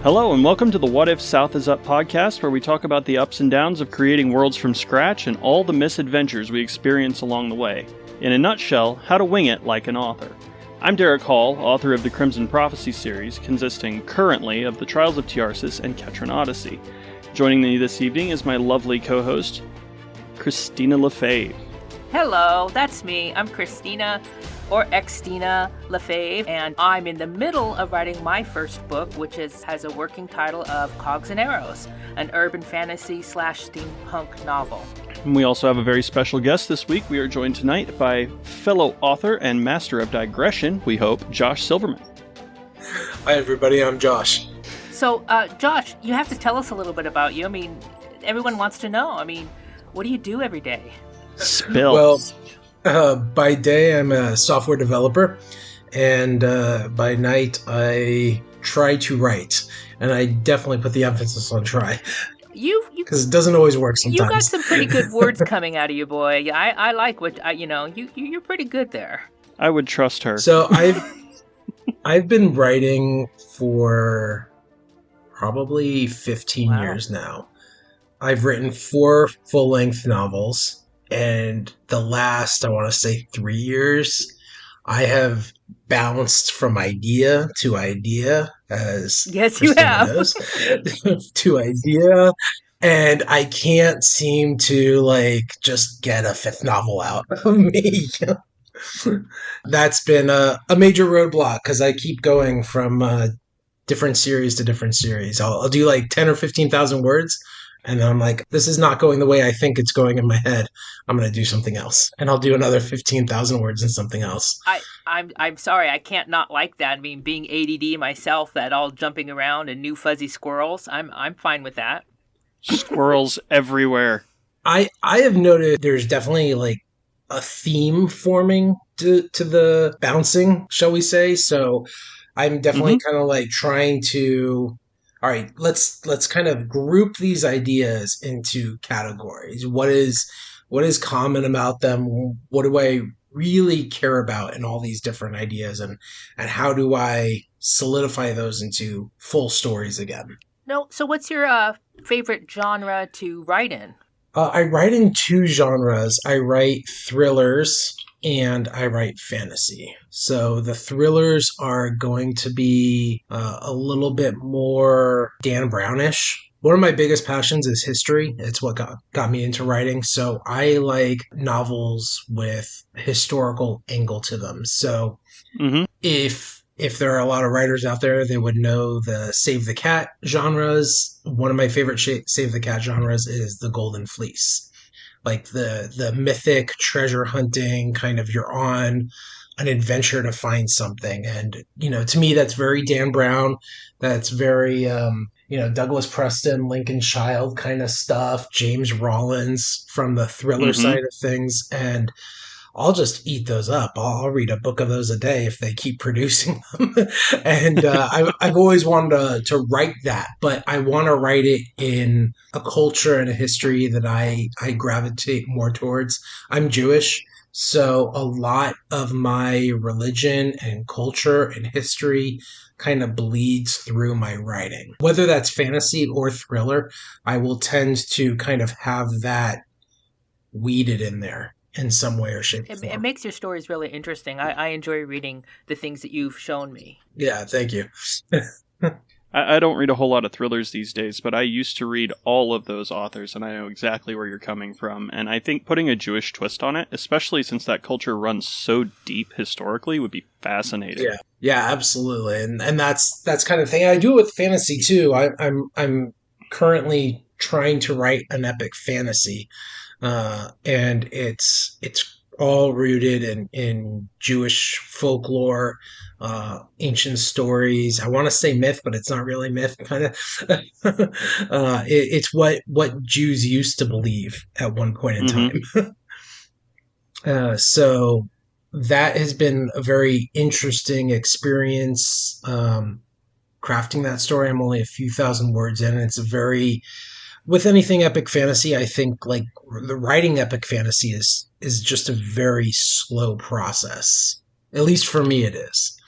Hello and welcome to the What If South is Up podcast, where we talk about the ups and downs of creating worlds from scratch and all the misadventures we experience along the way. In a nutshell, how to wing it like an author. I'm Derrick Hall, author of the Crimson Prophecy series, consisting currently of The Trials of Tiarsis and Ketron Odyssey. Joining me this evening is my lovely co-host, Xtina Lefebvre. Hello, that's me. I'm Xtina, or Xtina Lefebvre, and I'm in the middle of writing my first book, which has a working title of Cogs and Arrows, an urban fantasy / steampunk novel. And we also have a very special guest this week. We are joined tonight by fellow author and master of digression, we hope, Josh Silverman. Hi everybody, I'm Josh. So, Josh, you have to tell us a little bit about you. I mean, everyone wants to know. I mean, what do you do every day? Spill. Well, by day I'm a software developer, and by night I try to write, and I definitely put the emphasis on try. Because it doesn't always work sometimes. You got some pretty good words coming out of you, boy. I like what you're pretty good there. I would trust her. So I've been writing for probably 15 years now. I've written 4 full-length novels. And the last, I want to say 3 years, I have bounced from idea to idea, as yes, you have, knows, to idea, and I can't seem to just get a 5th novel out of me. That's been a major roadblock because I keep going from different series to different series. I'll do 10 or 15,000 words. And then I'm like, this is not going the way I think it's going in my head. I'm going to do something else. And I'll do another 15,000 words and something else. I'm sorry. I can't not like that. I mean, being ADD myself, that all jumping around and new fuzzy squirrels, I'm fine with that. Squirrels everywhere. I have noted there's definitely a theme forming to the bouncing, shall we say. So I'm definitely kind of trying to... All right, let's kind of group these ideas into categories. What is common about them? What do I really care about in all these different ideas? And how do I solidify those into full stories again? No, so what's your favorite genre to write in? I write in 2 genres. I write thrillers and I write fantasy. So the thrillers are going to be a little bit more Dan Brownish. One of my biggest passions is history. It's what got me into writing. So I like novels with historical angle to them. So if there are a lot of writers out there, they would know the Save the Cat genres. One of my favorite Save the Cat genres is the Golden Fleece. The mythic treasure hunting, kind of you're on an adventure to find something. And, to me, that's very Dan Brown. That's very, Douglas Preston, Lincoln Child kind of stuff. James Rollins from the thriller side of things. And I'll just eat those up. I'll read a book of those a day if they keep producing them. And I've always wanted to write that, but I want to write it in a culture and a history that I gravitate more towards. I'm Jewish, so a lot of my religion and culture and history kind of bleeds through my writing. Whether that's fantasy or thriller, I will tend to kind of have that weeded in there in some way or shape. It makes your stories really interesting. I enjoy reading the things that you've shown me. Yeah, thank you. I don't read a whole lot of thrillers these days, but I used to read all of those authors, and I know exactly where you're coming from. And I think putting a Jewish twist on it, especially since that culture runs so deep historically, would be fascinating. Yeah, absolutely. And that's kind of thing. I do it with fantasy too. I'm currently trying to write an epic fantasy. And it's all rooted in Jewish folklore, ancient stories. I want to say myth, but it's not really myth. Kind of, it's what Jews used to believe at one point in time. So that has been a very interesting experience. Crafting that story, I'm only a few thousand words in, and it's a very... With anything epic fantasy, I think the writing epic fantasy is just a very slow process. At least for me, it is,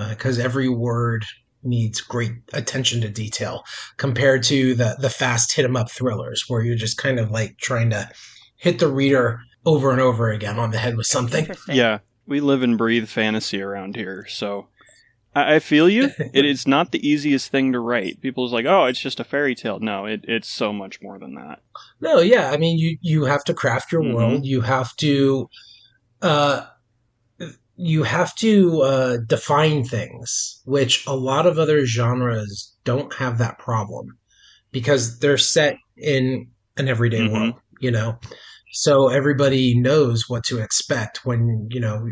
because every word needs great attention to detail compared to the fast hit 'em up thrillers where you're just kind of like trying to hit the reader over and over again on the head with something. Interesting. Yeah, we live and breathe fantasy around here, so I feel you. It is not the easiest thing to write. People's like, oh, it's just a fairy tale. No, it's so much more than that. No, yeah, I mean, you have to craft your world. You have to uh, define things, which a lot of other genres don't have that problem because they're set in an everyday world, So everybody knows what to expect when,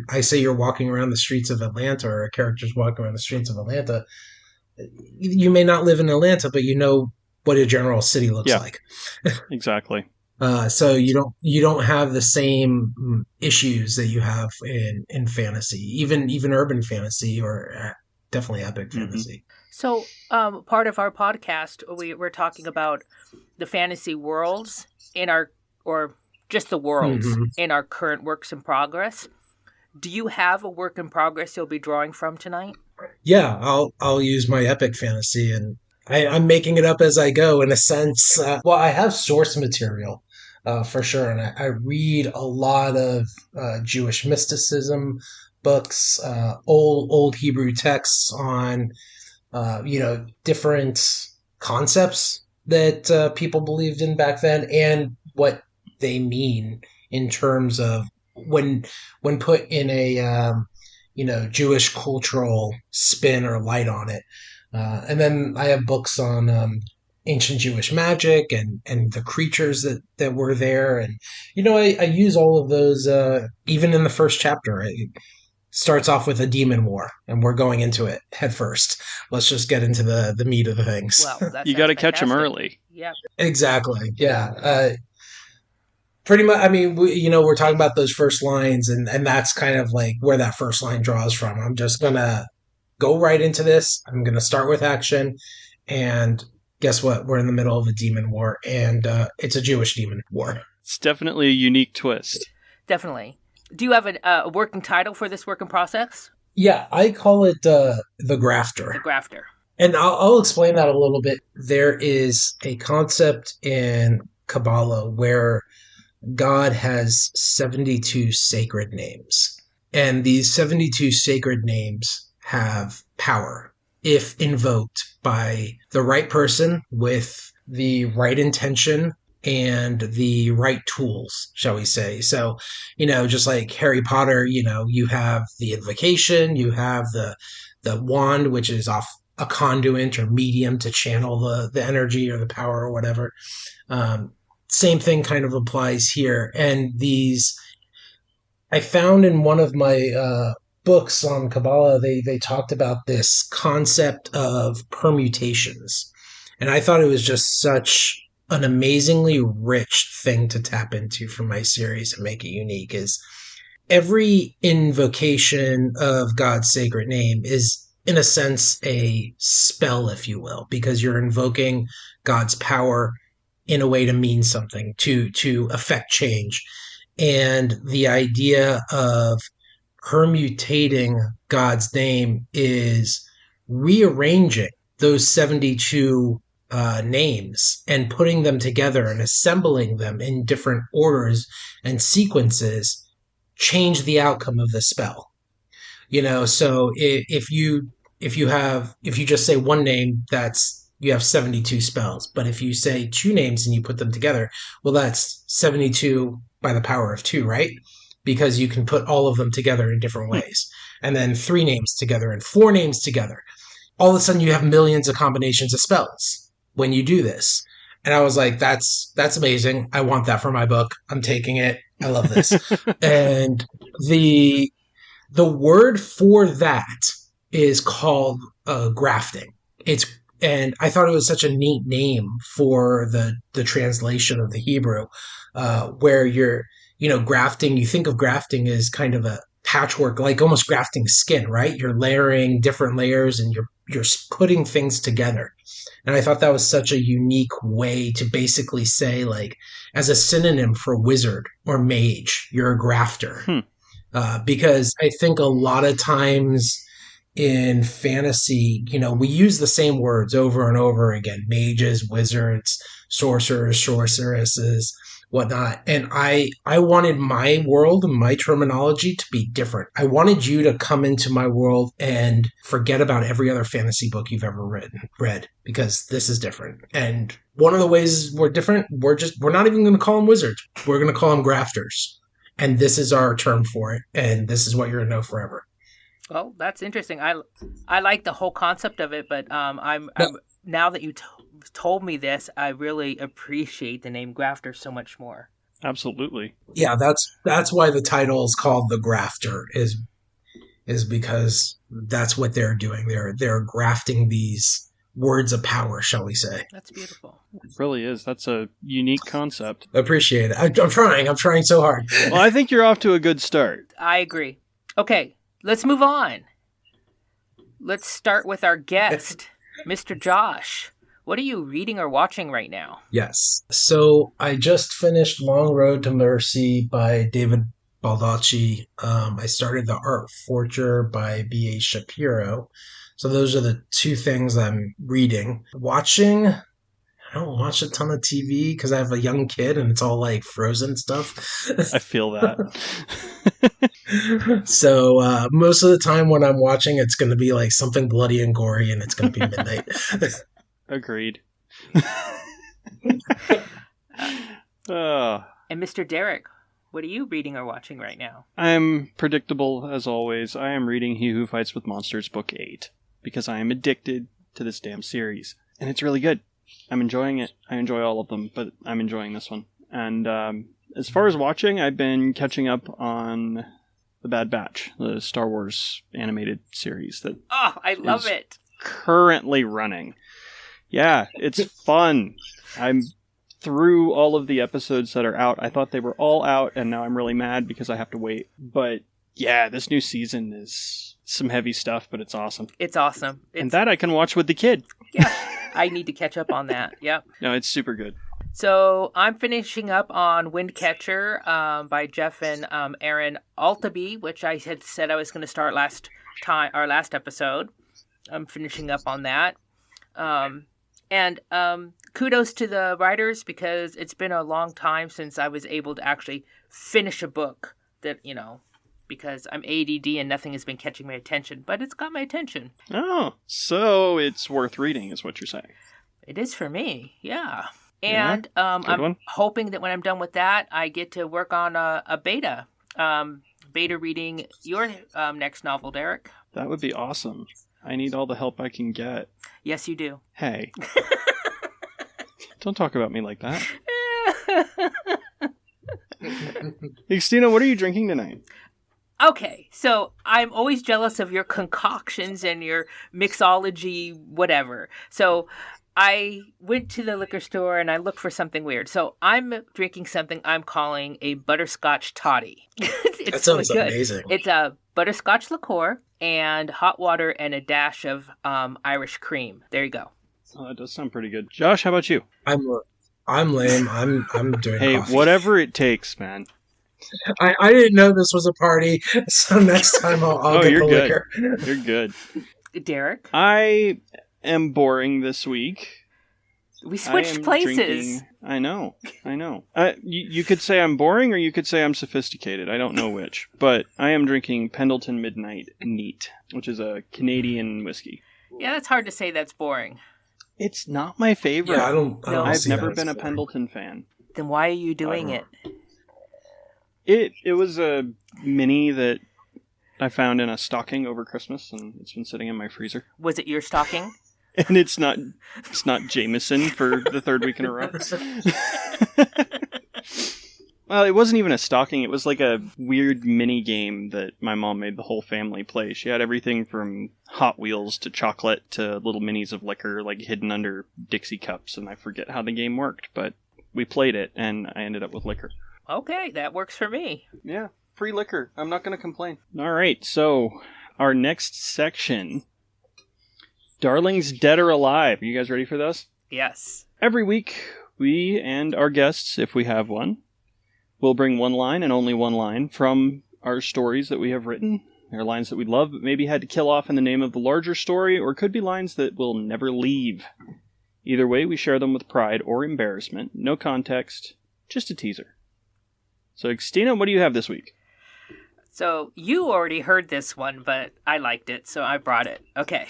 I say you're walking around the streets of Atlanta or a character's walking around the streets of Atlanta. You may not live in Atlanta, but you know what a general city looks like. Exactly. So you don't have the same issues that you have in fantasy, even urban fantasy or definitely epic fantasy. So part of our podcast, we're talking about the fantasy worlds or just the worlds in our current works in progress. Do you have a work in progress you'll be drawing from tonight? Yeah, I'll use my epic fantasy, and I'm making it up as I go in a sense. Well, I have source material for sure, and I read a lot of Jewish mysticism books, old Hebrew texts on different concepts that people believed in back then, and what they mean in terms of when put in a Jewish cultural spin or light on it. And then I have books on ancient Jewish magic and the creatures that were there. And, I use all of those, even in the first chapter. It starts off with a demon war, and we're going into it head first. Let's just get into the meat of the things. Well, you got to catch them early. Yeah. Exactly. Yeah. Pretty much, I mean, we're talking about those first lines, and that's kind of like where that first line draws from. I'm just going to go right into this. I'm going to start with action, and guess what? We're in the middle of a demon war, and it's a Jewish demon war. It's definitely a unique twist. Definitely. Do you have a working title for this work in process? Yeah, I call it the Grafter. The Grafter. And I'll explain that a little bit. There is a concept in Kabbalah where God has 72 sacred names. And these 72 sacred names have power if invoked by the right person with the right intention and the right tools, shall we say. So, just like Harry Potter, you have the invocation, you have the wand, which is off a conduit or medium to channel the energy or the power or whatever. Same thing kind of applies here. And I found in one of my books on Kabbalah, they talked about this concept of permutations. And I thought it was just such an amazingly rich thing to tap into for my series and make it unique. Is every invocation of God's sacred name is, in a sense, a spell, if you will, because you're invoking God's power in a way to mean something, to affect change. And the idea of permutating God's name is rearranging those 72 names and putting them together and assembling them in different orders and sequences change the outcome of the spell. So if you just say one name, you have 72 spells. But if you say two names and you put them together, well, that's 72 by the power of 2, right? Because you can put all of them together in different ways. And then 3 names together and 4 names together. All of a sudden you have millions of combinations of spells when you do this. And I was like, that's amazing. I want that for my book. I'm taking it. I love this. And the word for that is called grafting. And I thought it was such a neat name for the translation of the Hebrew, where you're, grafting. You think of grafting as kind of a patchwork, like almost grafting skin, right? You're layering different layers and you're putting things together. And I thought that was such a unique way to basically say, like, as a synonym for wizard or mage, you're a grafter. Because I think a lot of times in fantasy, we use the same words over and over again: mages, wizards, sorcerers, sorceresses, whatnot. And I wanted my world and my terminology to be different. I wanted you to come into my world and forget about every other fantasy book you've ever read, because this is different. And one of the ways we're different, we're not even going to call them wizards. We're going to call them grafters. And this is our term for it. And this is what you're going to know forever. Well, that's interesting. I like the whole concept of it, but I'm now that you told me this, I really appreciate the name Grafter so much more. Absolutely. Yeah, that's why the title is called The Grafter, is because that's what they're doing. They're grafting these words of power, shall we say. That's beautiful. It really is. That's a unique concept. Appreciate it. I'm trying so hard. Well, I think you're off to a good start. I agree. Okay, let's move on. Let's start with our guest, Mr. Josh. What are you reading or watching right now? Yes. So I just finished Long Road to Mercy by David Baldacci. I started The Art Forger by B.A. Shapiro. So those are the two things I'm reading. Watching, I don't watch a ton of TV because I have a young kid and it's all like Frozen stuff. I feel that. So most of the time when I'm watching, it's going to be like something bloody and gory, and it's going to be midnight. Agreed. And Mr. Derrick, what are you reading or watching right now? I'm predictable as always. I am reading He Who Fights with Monsters Book 8 because I am addicted to this damn series. And it's really good. I'm enjoying it. I enjoy all of them, but I'm enjoying this one. And as far as watching, I've been catching up on The Bad Batch, the Star Wars animated series that I love it. Currently running. Yeah, it's fun. I'm through all of the episodes that are out. I thought they were all out, and now I'm really mad because I have to wait. But yeah, this new season is some heavy stuff, but it's awesome. It's awesome. And that I can watch with the kid. Yeah, I need to catch up on that. Yep. No, it's super good. So I'm finishing up on Windcatcher by Jeff and Aaron Altaby, which I had said I was going to start last episode. I'm finishing up on that. And kudos to the writers, because it's been a long time since I was able to actually finish a book that, because I'm ADD and nothing has been catching my attention, but it's got my attention. Oh, so it's worth reading is what you're saying. It is for me, yeah. And I'm hoping that when I'm done with that, I get to work on a beta reading your next novel, Derrick. That would be awesome. I need all the help I can get. Yes, you do. Hey. Don't talk about me like that. Xtina, what are you drinking tonight? Okay, so I'm always jealous of your concoctions and your mixology whatever. So I went to the liquor store and I looked for something weird. So I'm drinking something I'm calling a butterscotch toddy. That sounds really good. Amazing. It's a butterscotch liqueur and hot water and a dash of Irish cream. There you go. Oh, that does sound pretty good. Josh, how about you? I'm lame. I'm doing Hey, coffee. whatever it takes, man. I didn't know this was a party, so next time I'll get the liquor. You're good. Derrick? I am boring this week. We switched places. I know. You could say I'm boring, or you could say I'm sophisticated. I don't know which. But I am drinking Pendleton Midnight Neat, which is a Canadian whiskey. Yeah, that's hard to say that's boring. It's not my favorite. Yeah, I don't I've see never that been a boring. Pendleton fan. Then why are you doing it? It was a mini that I found in a stocking over Christmas, and it's been sitting in my freezer. Was it your stocking? And it's not Jameson for the third week in a row. Well, it wasn't even a stocking. It was like a weird mini game that my mom made the whole family play. She had everything from Hot Wheels to chocolate to little minis of liquor, like hidden under Dixie cups. And I forget how the game worked, but we played it, and I ended up with liquor. Okay, that works for me. Yeah, free liquor. I'm not going to complain. All right, so our next section, Darlings Dead or Alive. Are you guys ready for this? Yes. Every week, we and our guests, if we have one, will bring one line and only one line from our stories that we have written They're lines that we love but maybe had to kill off in the name of the larger story, or could be lines that will never leave. Either way, we share them with pride or embarrassment. No context, just a teaser. So, Xtina, what do you have this week? So, you already heard this one, but I liked it, so I brought it. Okay.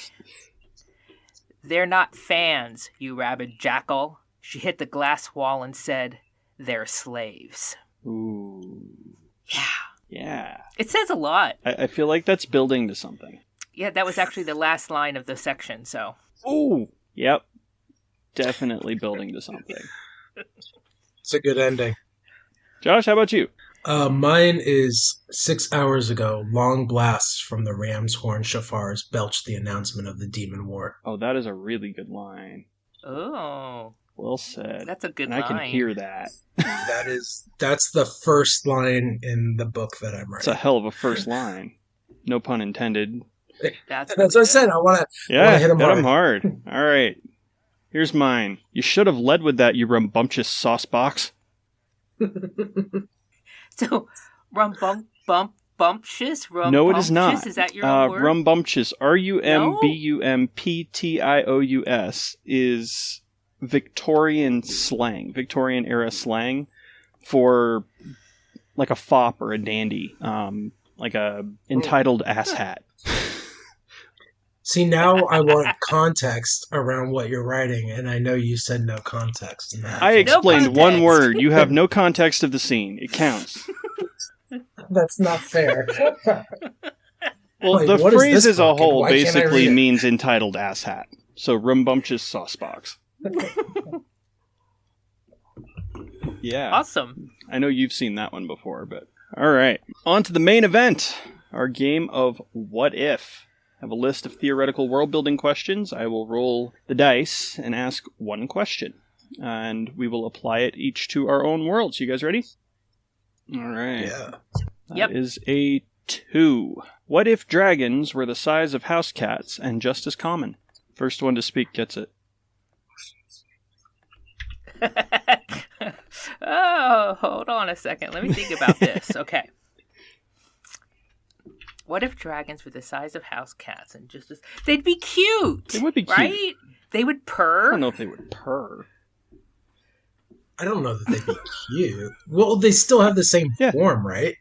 They're not fans, you rabid jackal. She hit the glass wall and said, they're slaves. Ooh. Yeah. Yeah. It says a lot. I feel like that's building to something. Yeah, that was actually the last line of the section, so. Ooh. Yep. Definitely building to something. It's a good ending. Josh, how about you? Mine is 6 hours ago. Long blasts from the ram's horn shofars belched the announcement of the demon war. Oh, that is a really good line. Oh. Well said. That's a good line. line. I can hear that. That's the first line in the book that I'm writing. It's a hell of a first line. No pun intended. That's what I said. I want to hit him hard. All right. Here's mine. You should have led with that, you rambunctious sauce box. So, rumbumptious? No, it is not. Is that your own word? Rumbumptious, Rumbumptious, is Victorian slang, Victorian era slang for like a fop or a dandy, like a entitled asshat. See, now I want context around what you're writing, and I know you said no context. I explained one word. You have no context of the scene. It counts. That's not fair. Well, the phrase as a whole basically means entitled asshat. So, rumbunctious saucebox. Yeah. Awesome. I know you've seen that one before, but... All right. On to the main event. Our game of What If. I have a list of theoretical world-building questions. I will roll the dice and ask one question. And we will apply it each to our own worlds. You guys ready? All right. Yeah. That is a 2. What if dragons were the size of house cats and just as common? First one to speak gets it. Oh, hold on a second. Let me think about this. Okay. What if dragons were the size of house cats and just as... They'd be cute! They would be cute. Right? They would purr. I don't know if they would purr. I don't know that they'd be cute. Well, they still have the same form, right?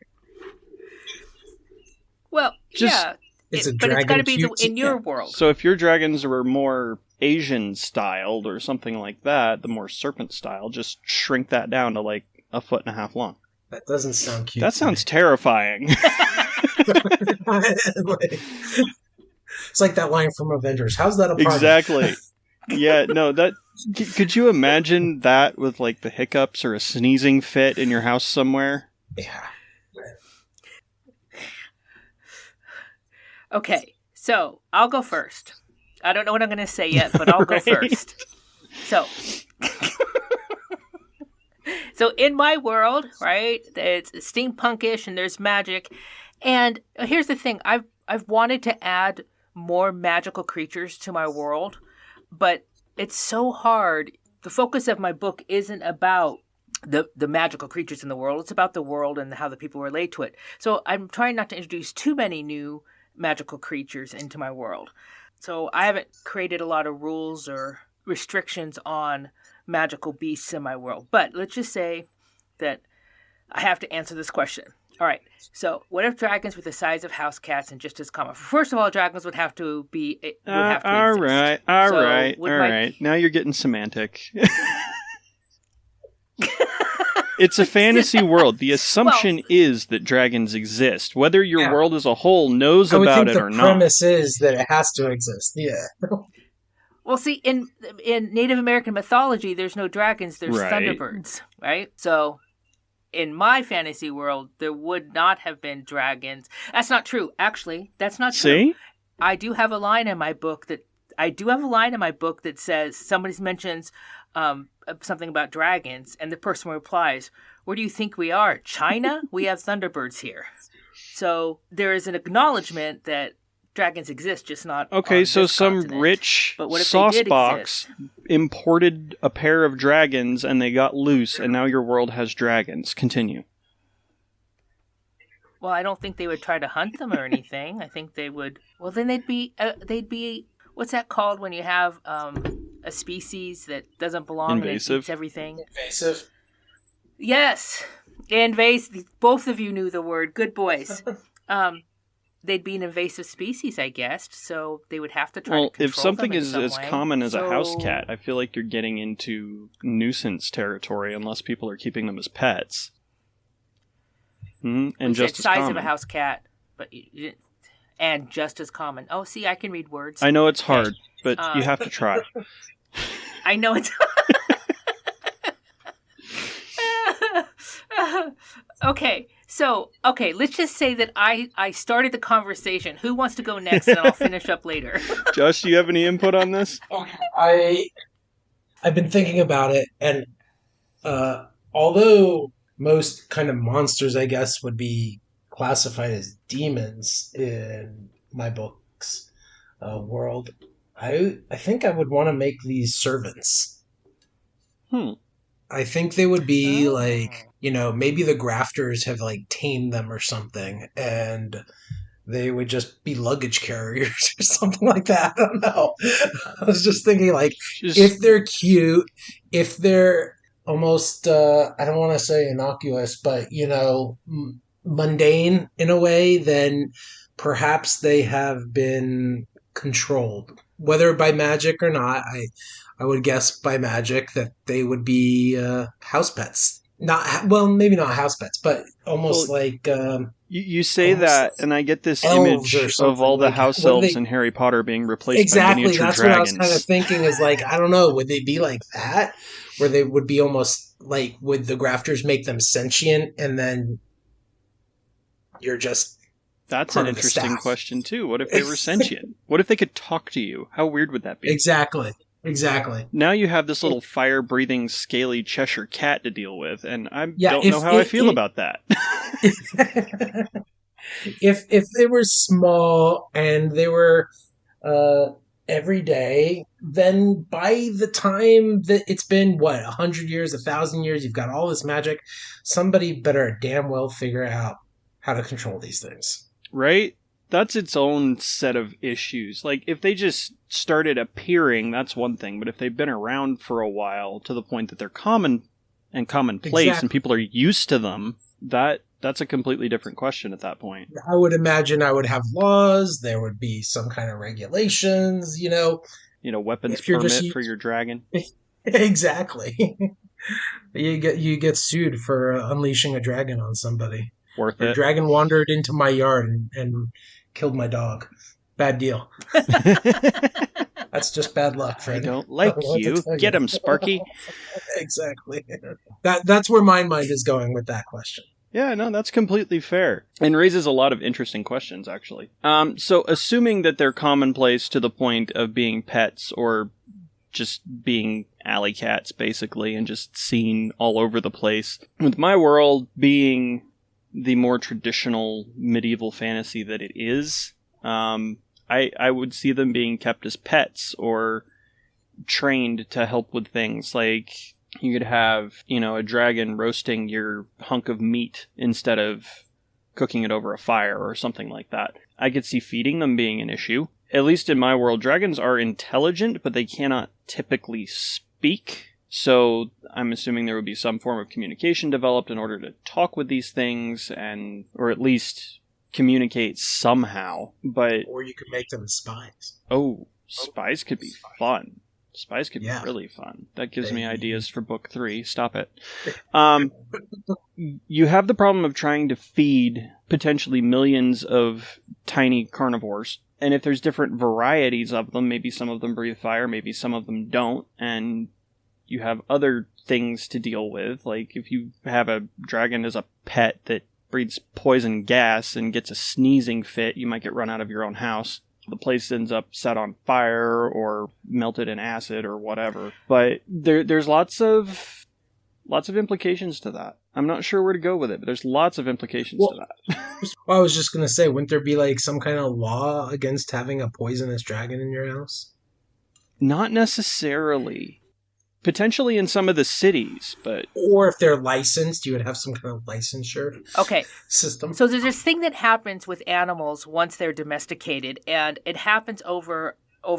Well, yeah. But it's got to be in your world. So if your dragons were more Asian styled or something like that, the more serpent style, just shrink that down to like 1.5 feet long. That doesn't sound cute. That sounds terrifying. It's like that line from Avengers. How's that a party? Exactly. Yeah, no, that... Could you imagine that with like the hiccups or a sneezing fit in your house somewhere? Yeah. Okay, so I'll go first. I don't know what I'm going to say yet, but I'll go first. So in my world, right, it's steampunkish and there's magic. And here's the thing. I've wanted to add more magical creatures to my world, but it's so hard. The focus of my book isn't about the magical creatures in the world. It's about the world and how the people relate to it. So I'm trying not to introduce too many new magical creatures into my world. So I haven't created a lot of rules or restrictions on magical beasts in my world. But let's just say that I have to answer this question. All right. So what if dragons were the size of house cats and just as common? First of all, dragons would have to be... All right. Now you're getting semantic. It's a fantasy world. The assumption is that dragons exist, whether your world as a whole knows about it or not. The premise is that it has to exist. Yeah. Well, see, in Native American mythology, there's no dragons, there's thunderbirds, right? So in my fantasy world, there would not have been dragons. That's not true. Actually, that's not true. See? I do have a line in my book that says somebody mentions something about dragons, and the person replies, "Where do you think we are? China? We have thunderbirds here." So there is an acknowledgement that dragons exist, just not okay, on so this some continent. rich But what if sauce they did box exist? imported a pair of dragons and they got loose, and now your world has dragons. Continue. Well, I don't think they would try to hunt them or anything. I think they would. Well, then they'd be. What's that called when you have a species that doesn't belong Invasive. and it eats everything? Invasive. Yes, invasive. Both of you knew the word. Good boys. They'd be an invasive species, I guess. So they would have to try to control if something them in is some as way. common as a house cat, I feel like you're getting into nuisance territory unless people are keeping them as pets. And We just said as size common. of a house cat, but you didn't. And just as common. Oh, see, I can read words. I know it's hard, but you have to try. I know it's. Okay, let's just say that I started the conversation. Who wants to go next, and I'll finish up later. Josh, do you have any input on this? Okay. I've been thinking about it, and although most kind of monsters, I guess, would be classified as demons in my book's world, I think I would want to make these servants. I think they would be like, maybe the Grafters have like tamed them or something, and they would just be luggage carriers or something like that. I don't know. I was just thinking, like, if they're cute, if they're almost, I don't want to say innocuous, but, mundane in a way, then perhaps they have been controlled. Whether by magic or not, I would guess by magic that they would be house pets. Maybe not house pets, but almost like... You say that, and I get this image of all the house elves in Harry Potter being replaced by miniature that's dragons. What I was kind of thinking is like, I don't know, would they be like that? Where they would be almost like, would the Grafters make them sentient and then you're just... That's an interesting question, too. What if they were sentient? What if they could talk to you? How weird would that be? Exactly. Now you have this little fire-breathing, scaly Cheshire cat to deal with, and I don't know how I feel about that. If they were small and they were every day, then by the time that it's been, 100 years, 1,000 years, you've got all this magic, somebody better damn well figure out how to control these things. Right? That's its own set of issues. Like, if they just started appearing, that's one thing. But if they've been around for a while to the point that they're common and commonplace and people are used to them, that's a completely different question at that point. I would imagine I would have laws. There would be some kind of regulations, weapons permit for your dragon. Exactly. You get sued for unleashing a dragon on somebody. Worth it. A dragon wandered into my yard and killed my dog. Bad deal. That's just bad luck, friend. I don't like you. Get him, Sparky. Exactly. That's where my mind is going with that question. Yeah, no, that's completely fair. And raises a lot of interesting questions, actually. So assuming that they're commonplace to the point of being pets or just being alley cats, basically, and just seen all over the place, with my world being the more traditional medieval fantasy that it is, I would see them being kept as pets or trained to help with things like you could have, a dragon roasting your hunk of meat instead of cooking it over a fire or something like that. I could see feeding them being an issue. At least in my world, dragons are intelligent, but they cannot typically speak. So I'm assuming there would be some form of communication developed in order to talk with these things or at least communicate somehow. Or you could make them spies. Oh, spies could be fun. Spies could be really fun. That gives me ideas for book 3. Stop it. You have the problem of trying to feed potentially millions of tiny carnivores. And if there's different varieties of them, maybe some of them breathe fire, maybe some of them don't, and you have other things to deal with, like if you have a dragon as a pet that breathes poison gas and gets a sneezing fit, you might get run out of your own house. The place ends up set on fire or melted in acid or whatever. But there's lots of implications to that. I'm not sure where to go with it, but there's lots of implications to that. Well, I was just going to say, wouldn't there be like some kind of law against having a poisonous dragon in your house? Not necessarily. Potentially in some of the cities, but... Or if they're licensed, you would have some kind of licensure system. So there's this thing that happens with animals once they're domesticated, and it happens over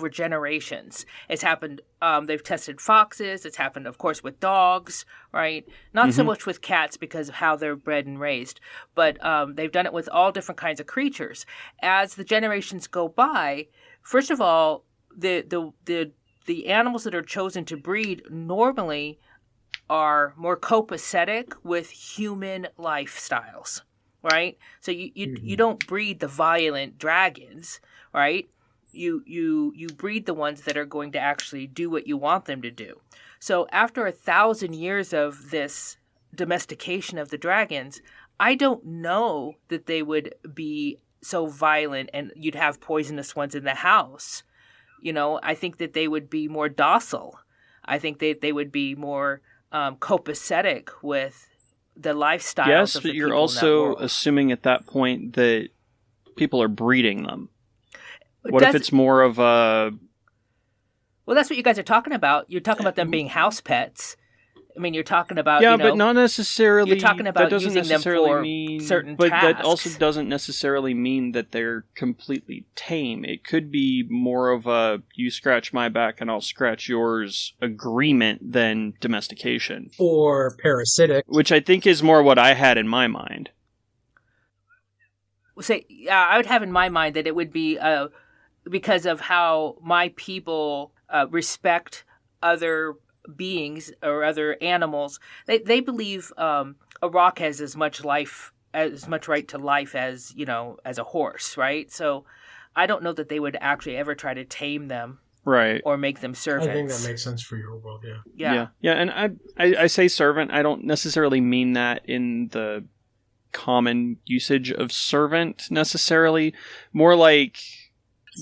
generations. It's happened, they've tested foxes, it's happened, of course, with dogs, right? Not so much with cats because of how they're bred and raised, but they've done it with all different kinds of creatures. As the generations go by, first of all, the animals that are chosen to breed normally are more copacetic with human lifestyles, right? So you don't breed the violent dragons, right? You breed the ones that are going to actually do what you want them to do. So after 1,000 years of this domestication of the dragons, I don't know that they would be so violent and you'd have poisonous ones in the house. You know, I think that they would be more docile. I think that they would be more copacetic with the lifestyles yes, of the but you're people also in that world. assuming at that point that people are breeding them. What if it's more of a... Well, that's what you guys are talking about. You're talking about them being house pets. I mean, you're talking about, yeah, but not necessarily. You're talking about that doesn't using them for certain but tasks. that also doesn't necessarily mean that they're completely tame. It could be more of a you scratch my back and I'll scratch yours agreement than domestication. Or parasitic. Which I think is more what I had in my mind. I would have in my mind that it would be because of how my people respect other beings or other animals. They believe a rock has as much right to life as, you know, as a horse, right? So I don't know that they would actually ever try to tame them, right, or make them servants. I think that makes sense for your world. Yeah. And I say servant. I don't necessarily mean that in the common usage of servant necessarily. More like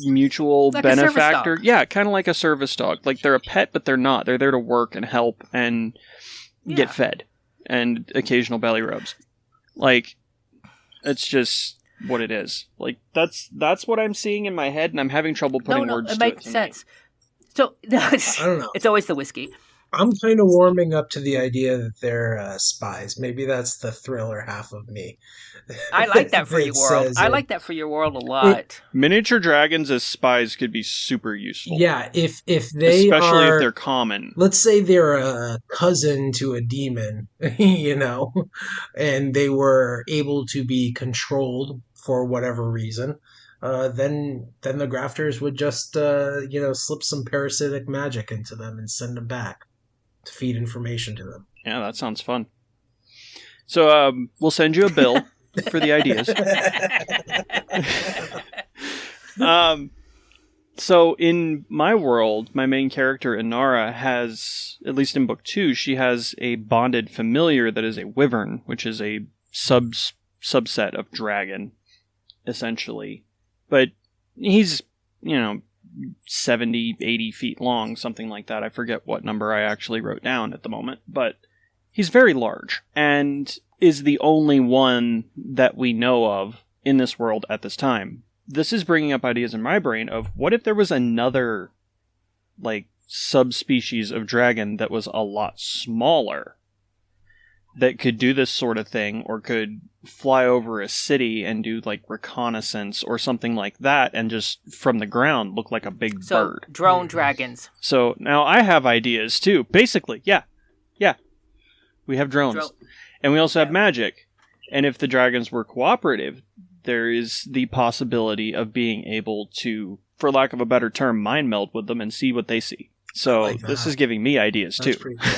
mutual like benefactor. Yeah, kind of like a service dog. Like they're a pet, but they're not. They're there to work and help and get fed and occasional belly rubs. Like, it's just what it is. Like that's what I'm seeing in my head, and I'm having trouble putting words to it. It makes sense. So I don't know. It's always the whiskey. I'm kind of warming up to the idea that they're spies. Maybe that's the thriller half of me. I like that for your world. I like that for your world a lot. Miniature dragons as spies could be super useful. Yeah, if they especially are, if they're common. Let's say they're a cousin to a demon, you know, and they were able to be controlled for whatever reason. Then the grafters would just slip some parasitic magic into them and send them back to feed information to them. Yeah, that sounds fun. So we'll send you a bill for the ideas. So in my world, my main character, Inara, has, at least in book 2, she has a bonded familiar that is a wyvern, which is a subset of dragon, essentially. But he's, 70, 80 feet long, something like that. I forget what number I actually wrote down at the moment, but he's very large and is the only one that we know of in this world at this time. This is bringing up ideas in my brain of what if there was another, subspecies of dragon that was a lot smaller that could do this sort of thing, or could fly over a city and do reconnaissance or something like that, and just from the ground look like a big bird. Drone dragons. So now I have ideas too. Basically, yeah. We have drones. And we also have magic. And if the dragons were cooperative, there is the possibility of being able to, for lack of a better term, mind meld with them and see what they see. So this is giving me ideas too. Pretty cool.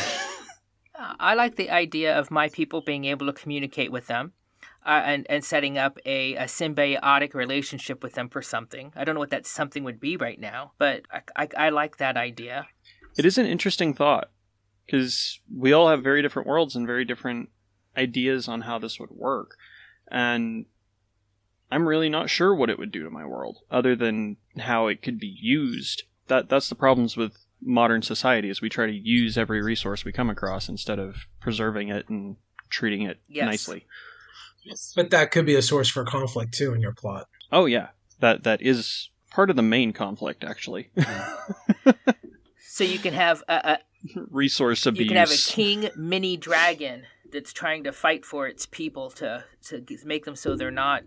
I like the idea of my people being able to communicate with them and setting up a symbiotic relationship with them for something. I don't know what that something would be right now, but I like that idea. It is an interesting thought, because we all have very different worlds and very different ideas on how this would work. And I'm really not sure what it would do to my world, other than how it could be used. That's the problems with modern society, is we try to use every resource we come across instead of preserving it and treating it nicely. But that could be a source for conflict too in your plot. Oh yeah, that is part of the main conflict, actually. So you can have Resource abuse. You can have a king mini dragon that's trying to fight for its people to make them so they're not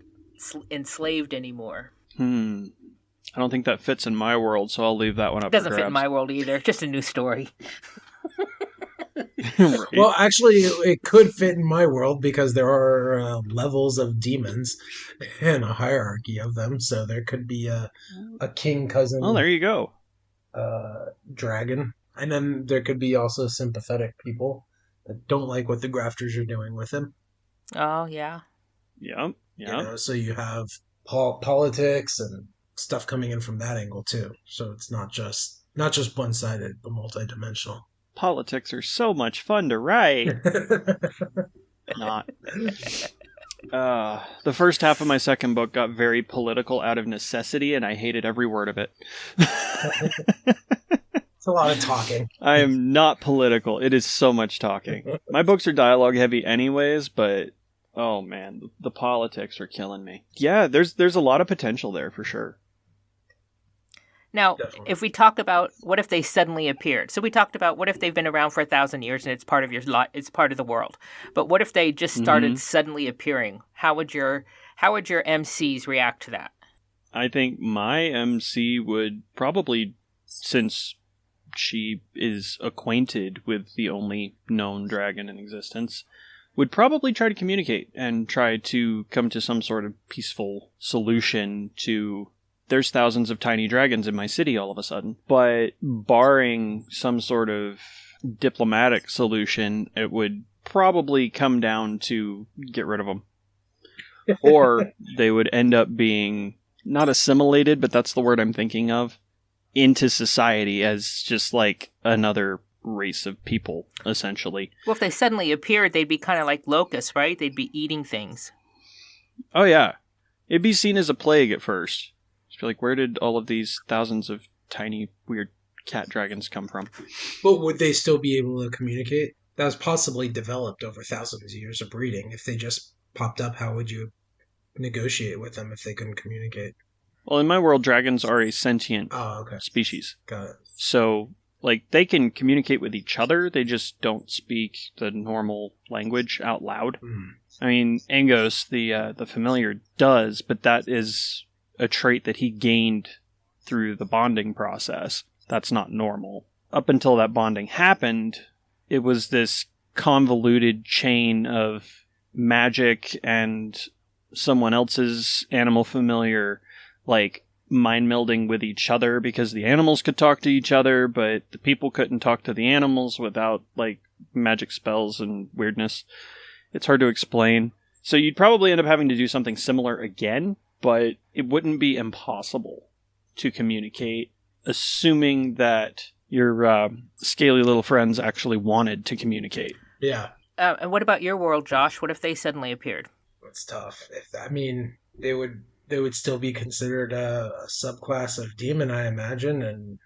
enslaved anymore. I don't think that fits in my world, so I'll leave that one up. It doesn't fit in my world either. Just a new story. Right. Well, actually, it could fit in my world because there are levels of demons and a hierarchy of them. So there could be a king cousin. Oh, there you go. Dragon. And then there could be also sympathetic people that don't like what the Grafters are doing with him. Oh, yeah. Yep. You know, so you have politics and stuff coming in from that angle too. So it's not just one-sided, but multidimensional. Politics are so much fun to write. Not. The first half of my second book got very political out of necessity, and I hated every word of it. It's a lot of talking. I am not political. It is so much talking. My books are dialogue heavy anyways, but oh man, the politics are killing me. Yeah, there's a lot of potential there for sure. Now, Definitely. if we talk about what if they suddenly appeared? So we talked about what if they've been around for 1,000 years and it's part of it's part of the world. But what if they just started suddenly appearing? How would your MCs react to that? I think my MC would probably, since she is acquainted with the only known dragon in existence, would probably try to communicate and try to come to some sort of peaceful solution to... There's thousands of tiny dragons in my city all of a sudden. But barring some sort of diplomatic solution, it would probably come down to get rid of them. Or they would end up being not assimilated, but that's the word I'm thinking of, into society as just like another race of people, essentially. Well, if they suddenly appeared, they'd be kind of like locusts, right? They'd be eating things. Oh, yeah. It'd be seen as a plague at first. Just be like, where did all of these thousands of tiny, weird cat dragons come from? But would they still be able to communicate? That was possibly developed over thousands of years of breeding. If they just popped up, how would you negotiate with them if they couldn't communicate? Well, in my world, dragons are a sentient species. Got it. So, like, they can communicate with each other, they just don't speak the normal language out loud. I mean, Angos, the familiar, does, but that is a trait that he gained through the bonding process. That's not normal. Up until that bonding happened, it was this convoluted chain of magic and someone else's animal familiar, like, mind melding with each other because the animals could talk to each other, but the people couldn't talk to the animals without, like, magic spells and weirdness. It's hard to explain. So you'd probably end up having to do something similar again, but it wouldn't be impossible to communicate, assuming that your scaly little friends actually wanted to communicate. Yeah. And what about your world, Josh? What if they suddenly appeared? That's tough. They would still be considered a subclass of demon, I imagine, and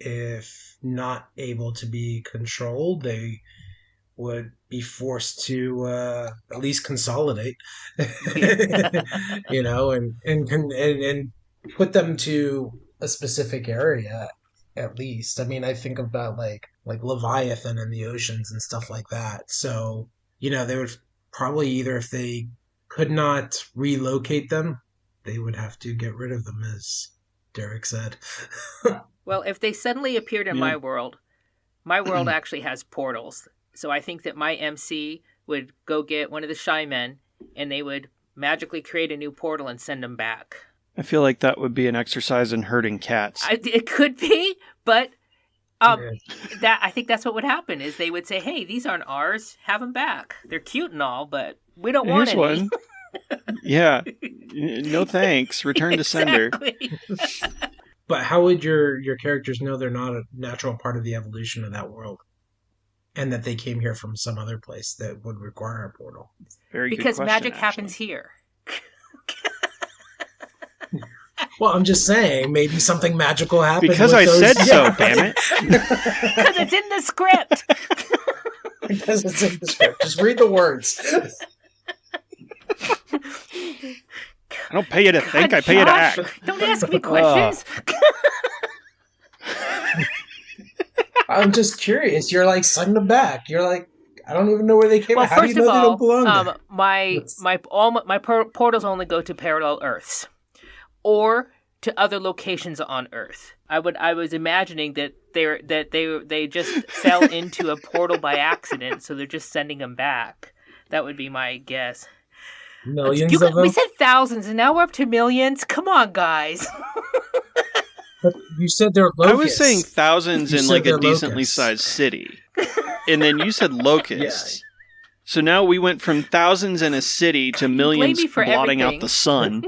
if not able to be controlled, they would be forced to at least consolidate, you know, and put them to a specific area at least. I mean, I think about like Leviathan in the oceans and stuff like that. So, you know, they would probably either, if they could not relocate them, they would have to get rid of them, as Derrick said. Well, if they suddenly appeared in my world actually has portals. So I think that my MC would go get one of the shy men, and they would magically create a new portal and send them back. I feel like that would be an exercise in herding cats. It could be, but I think that's what would happen, is they would say, hey, these aren't ours, have them back. They're cute and all, but we don't want any. One. Yeah. No thanks. Return to sender. But how would your characters know they're not a natural part of the evolution of that world? And that they came here from some other place that would require a portal? Very good because question, magic actually. happens here. Well, I'm just saying, maybe something magical happened. Because I said so, damn it. Because it's in the script. Because it's in the script. Just read the words. I don't pay you to think, I pay you to act. Don't ask me questions. I'm just curious. You're like, send them back. You're like, I don't even know where they came Well, from. How do you know they don't belong there? my portals only go to parallel Earths, or to other locations on Earth. I was imagining that they just fell into a portal by accident, so they're just sending them back. That would be my guess. Millions of them? We said thousands, and now we're up to millions? Come on, guys. But you said they're locusts. I was saying thousands in like a decently locusts. sized city. And then you said locusts. Yeah. So now we went from thousands in a city to millions blotting out the sun.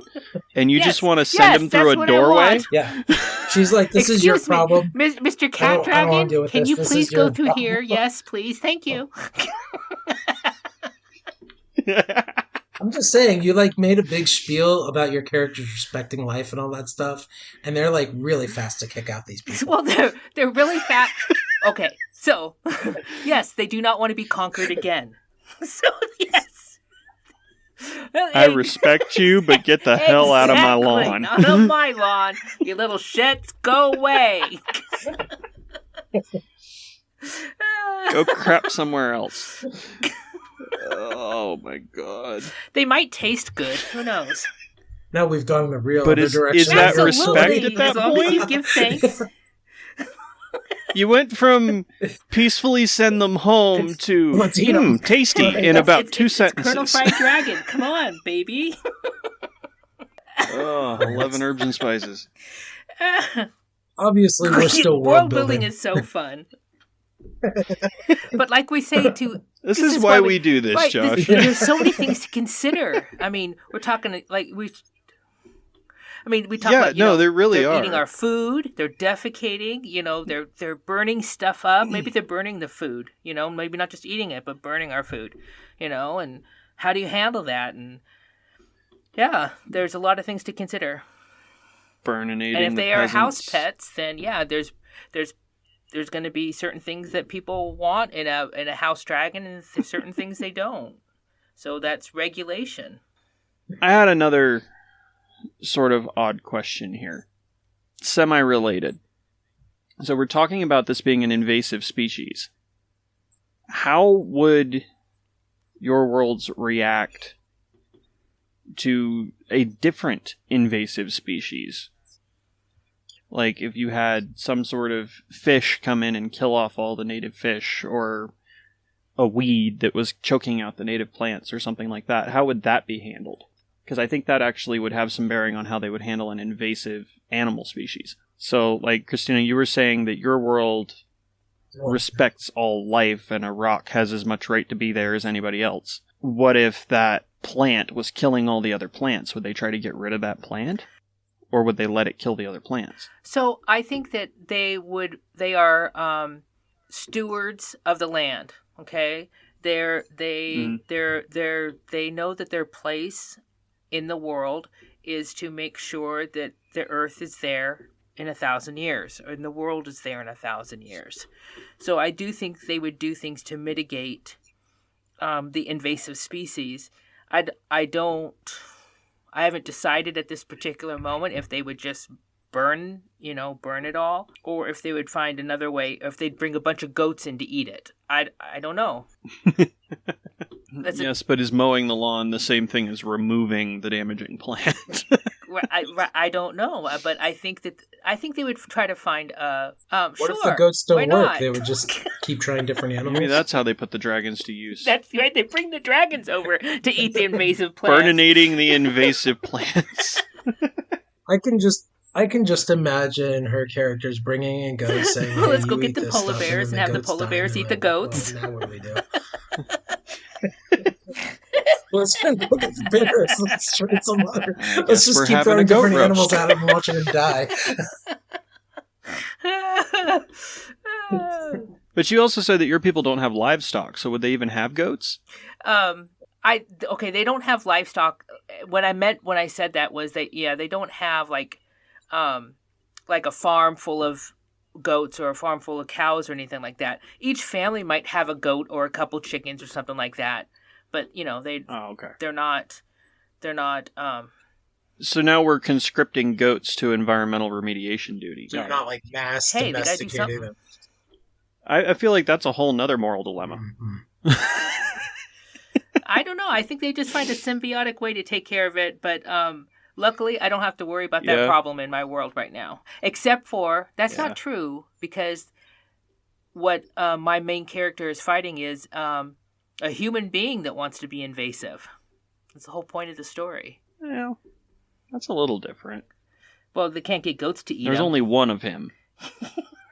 And you just want to send them through a doorway? Yeah. She's like, this is your problem. Mr. Cat Dragon, can you please go through here? Yes, please. Thank you. I'm just saying, you like made a big spiel about your characters respecting life and all that stuff, and they're like really fast to kick out these people. Well, they're really fast. Okay, so yes, they do not want to be conquered again. So yes, I respect you, but get the hell out of my lawn. Out of my lawn, you little shits. Go away. Go crap somewhere else. Oh my god. They might taste good. Who knows? Now we've gone in the real but other direction. Is that respect at that point? You give thanks. You went from peacefully send them home to tasty in about 2 sentences. Colonel Fried Dragon. Come on, baby. 11 herbs and spices. Obviously, we're still world building is so fun. But like we say this is why we do this, right, Josh. There's so many things to consider. I mean, we're talking like we talk about there really they're are eating our food, they're defecating, they're burning stuff up. Maybe they're burning the food, maybe not just eating it, but burning our food, and how do you handle that? And yeah, there's a lot of things to consider. Burninating and if they peasants. Are house pets, then yeah, there's going to be certain things that people want in a house dragon, and certain things they don't. So that's regulation. I had another sort of odd question here. Semi-related. So we're talking about this being an invasive species. How would your worlds react to a different invasive species? Like if you had some sort of fish come in and kill off all the native fish, or a weed that was choking out the native plants or something like that, how would that be handled? Because I think that actually would have some bearing on how they would handle an invasive animal species. So, like, Xtina, you were saying that your world respects all life and a rock has as much right to be there as anybody else. What if that plant was killing all the other plants? Would they try to get rid of that plant? Or would they let it kill the other plants? So I think that they are stewards of the land. Okay, they know that their place in the world is to make sure that the earth is there in 1,000 years, or the world is there in 1,000 years. So I do think they would do things to mitigate the invasive species. I haven't decided at this particular moment if they would just burn it all, or if they would find another way, if they'd bring a bunch of goats in to eat it. I don't know. Yes, but is mowing the lawn the same thing as removing the damaging plant? I don't know, but I think they would try to find what sure, if the goats don't work? Not? They would just keep trying different animals. Maybe that's how they put the dragons to use. That's right. They bring the dragons over to eat the invasive plants. Burninating the invasive plants. I can just imagine her characters bringing in goats, saying, "Well, let's hey, go get the polar bears and have the polar bears eat the goats." Well, now what do we do? Let's go get the bears. Let's drink some water. Let's just keep throwing different animals at them and watching them die. But you also said that your people don't have livestock, so would they even have goats? They don't have livestock. What I meant when I said that was that they don't have like a farm full of goats or a farm full of cows or anything like that. Each family might have a goat or a couple chickens or something like that. But they're not. So now we're conscripting goats to environmental remediation duty. They're not like mass domesticated. I feel like that's a whole nother moral dilemma. I don't know. I think they just find a symbiotic way to take care of it, but luckily I don't have to worry about that problem in my world right now. Except for, that's not true, because what my main character is fighting is a human being that wants to be invasive. That's the whole point of the story. Yeah, that's a little different. Well, they can't get goats to eat There's them. only one of him.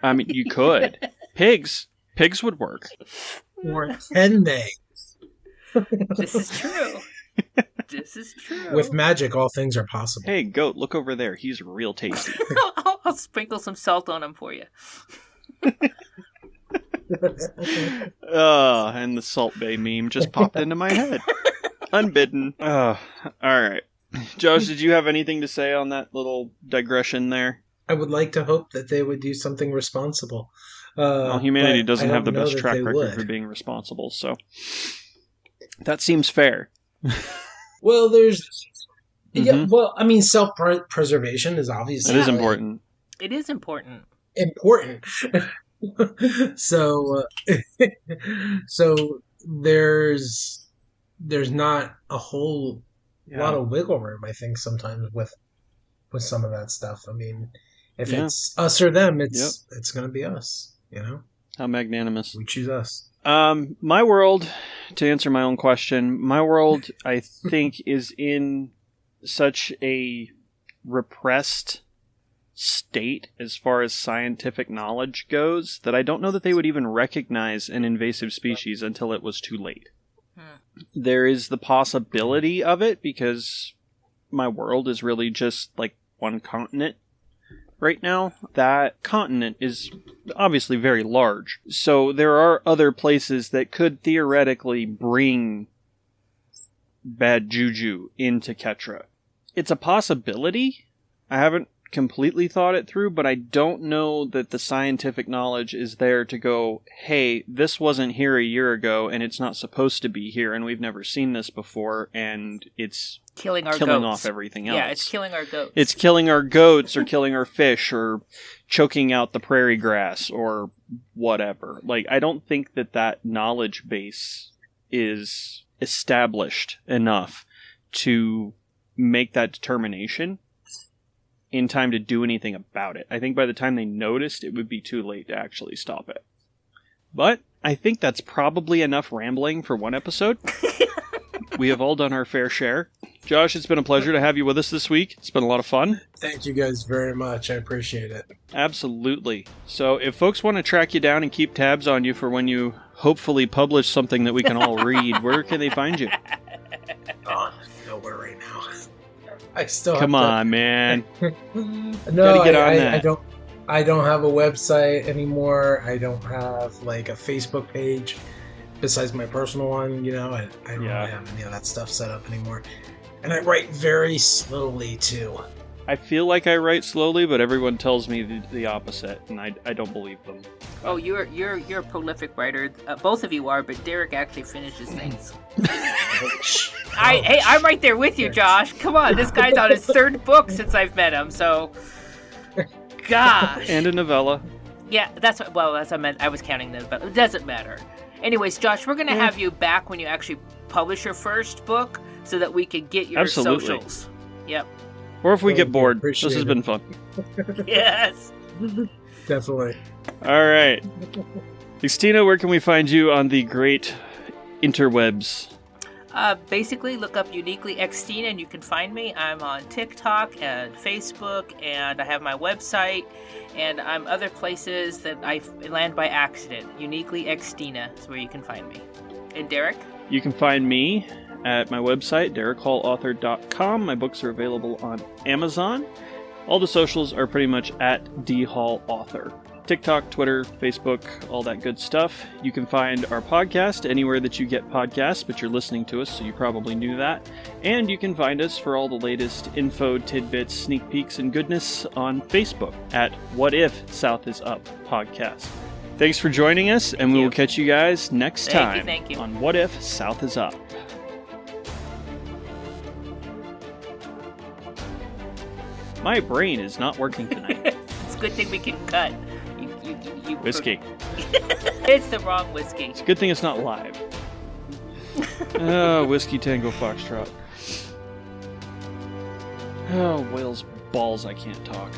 I mean, you could. Pigs would work. Or can they? This is true. This is true. With magic, all things are possible. Hey, goat, look over there. He's real tasty. I'll sprinkle some salt on him for you. And the Salt Bay meme just popped into my head. Unbidden. All right. Josh, did you have anything to say on that little digression there? I would like to hope that they would do something responsible. Well, humanity doesn't have the best track record would. for being responsible, so that seems fair. Well, there's... Yeah, well, I mean, self-preservation is obviously... It is important. It is important. Important. So there's not a whole lot of wiggle room, I think, sometimes with some of that stuff. I mean, if it's us or them, it's going to be us, you know? How magnanimous. We choose us. My world, to answer my own question, my world, I think, is in such a repressed state as far as scientific knowledge goes that I don't know that they would even recognize an invasive species until it was too late. There is the possibility of it because my world is really just like one continent right now. That continent is obviously very large. So there are other places that could theoretically bring bad juju into Ketra. It's a possibility. I haven't completely thought it through, but I don't know that the scientific knowledge is there to go, hey, this wasn't here a year ago and it's not supposed to be here and we've never seen this before and it's killing off everything else. Yeah, it's killing our goats. It's killing our goats or killing our fish or choking out the prairie grass or whatever. Like, I don't think that knowledge base is established enough to make that determination in time to do anything about it. I think by the time they noticed, it would be too late to actually stop it. But I think that's probably enough rambling for one episode. We have all done our fair share. Josh, it's been a pleasure to have you with us this week. It's been a lot of fun. Thank you guys very much. I appreciate it. Absolutely. So if folks want to track you down and keep tabs on you for when you hopefully publish something that we can all read, where can they find you? Nowhere right now. I still Come on, man. No, Gotta get on that. I don't have a website anymore. I don't have like a Facebook page besides my personal one. You know, I don't really have any of that stuff set up anymore. And I write very slowly too. I feel like I write slowly, but everyone tells me the opposite, and I don't believe them. Oh, you're a prolific writer. Both of you are, but Derrick actually finishes things. I'm right there with you, Josh. Come on, this guy's on his third book since I've met him, so... Gosh. And a novella. Yeah, that's what I meant. I was counting them, but it doesn't matter. Anyways, Josh, we're going to have you back when you actually publish your first book so that we can get your socials. Yep. Or if we get bored. This has been fun. Yes. Definitely. All right. Xtina, where can we find you on the great interwebs? Basically, look up Uniquely Xtina and you can find me. I'm on TikTok and Facebook, and I have my website, and I'm other places that I land by accident. Uniquely Xtina is where you can find me. And Derrick? You can find me at my website, derrickallauthor.com. My books are available on Amazon. All the socials are pretty much at dhallauthor. TikTok, Twitter, Facebook, all that good stuff. You can find our podcast anywhere that you get podcasts, but you're listening to us, so you probably knew that. And you can find us for all the latest info, tidbits, sneak peeks, and goodness on Facebook at What If South Is Up Podcast. Thanks for joining us, and we will catch you guys next time on What If South Is Up. My brain is not working tonight. It's a good thing we can cut. You you Whiskey. It's the wrong whiskey. It's a good thing it's not live. Oh, Whiskey Tango Foxtrot. Oh, whale's balls, I can't talk.